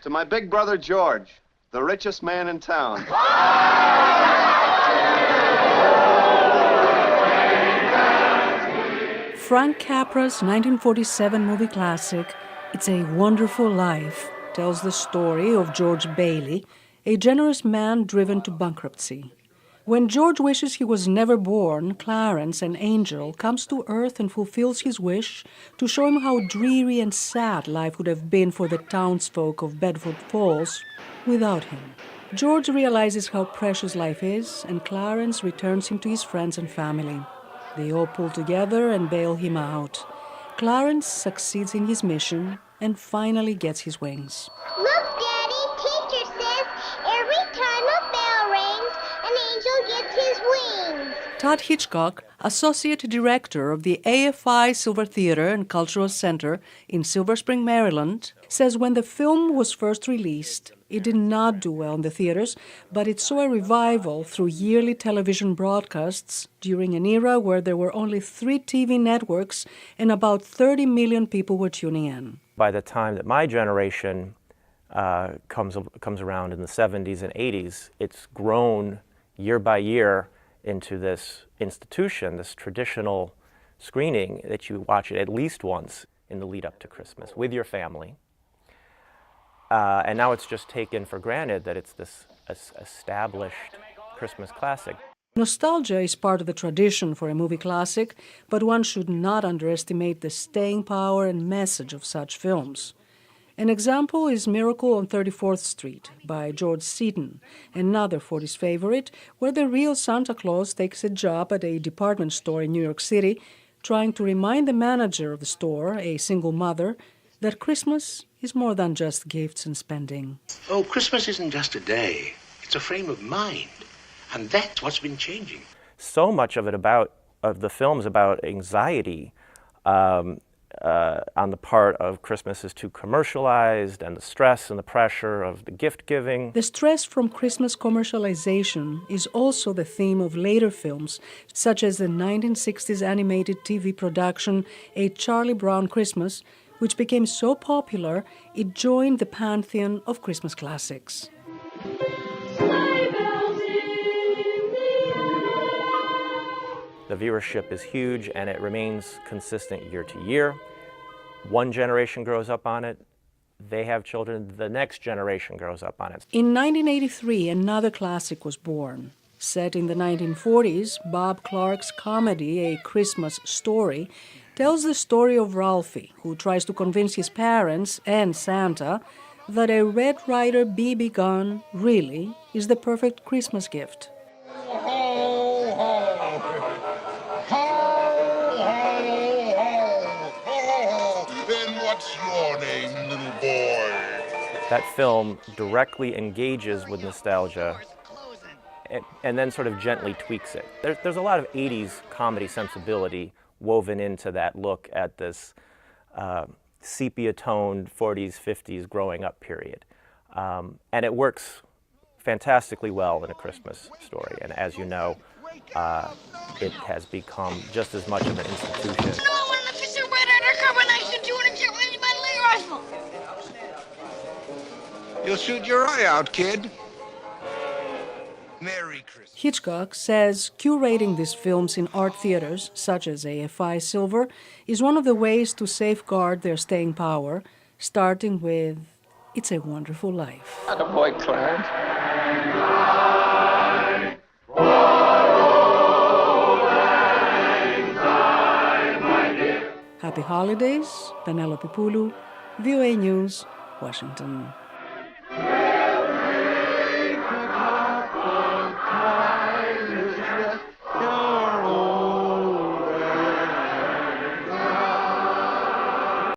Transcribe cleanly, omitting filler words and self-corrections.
To my big brother George, the richest man in town. Frank Capra's 1947 movie classic, It's a Wonderful Life, tells the story of George Bailey, a generous man driven to bankruptcy. When George wishes he was never born, Clarence, an angel, comes to Earth and fulfills his wish to show him how dreary and sad life would have been for the townsfolk of Bedford Falls without him. George realizes how precious life is, and Clarence returns him to his friends and family. They all pull together and bail him out. Clarence succeeds in his mission and finally gets his wings. Look, Daddy, teacher says every time a bell rings, an angel gets his wings. Todd Hitchcock, Associate Director of the AFI Silver Theater and Cultural Center in Silver Spring, Maryland, says when the film was first released, it did not do well in the theaters, but it saw a revival through yearly television broadcasts during an era where there were only 3 TV networks and about 30 million people were tuning in. By the time that my generation comes around in the 70s and 80s, it's grown year by year into this institution, this traditional screening that you watch it at least once in the lead up to Christmas with your family. And now it's just taken for granted that it's this established Christmas classic. Nostalgia is part of the tradition for a movie classic, but one should not underestimate the staying power and message of such films. An example is Miracle on 34th Street by George Seaton, another 40s favorite, where the real Santa Claus takes a job at a department store in New York City, trying to remind the manager of the store, a single mother, that Christmas is more than just gifts and spending. Oh, Christmas isn't just a day. It's a frame of mind. And that's what's been changing. So much of the film is about anxiety on the part of Christmas is too commercialized, and the stress and the pressure of the gift giving. The stress from Christmas commercialization is also the theme of later films, such as the 1960s animated TV production A Charlie Brown Christmas, which became so popular it joined the pantheon of Christmas classics. The viewership is huge, and it remains consistent year to year. One generation grows up on it, they have children, the next generation grows up on it. In 1983, another classic was born. Set in the 1940s, Bob Clark's comedy, A Christmas Story, tells the story of Ralphie, who tries to convince his parents and Santa that a Red Ryder BB gun really is the perfect Christmas gift. What's your name, little boy? That film directly engages with nostalgia and then sort of gently tweaks it. There's a lot of 80s comedy sensibility woven into that look at this sepia-toned 40s, 50s growing up period. And it works fantastically well in A Christmas Story. And as you know, it has become just as much of an institution. You'll shoot your eye out, kid. Merry Christmas. Hitchcock says curating these films in art theaters, such as AFI Silver, is one of the ways to safeguard their staying power, starting with It's a Wonderful Life. Attaboy, Clarence. Happy holidays, Penelope Poulou, VOA News, Washington.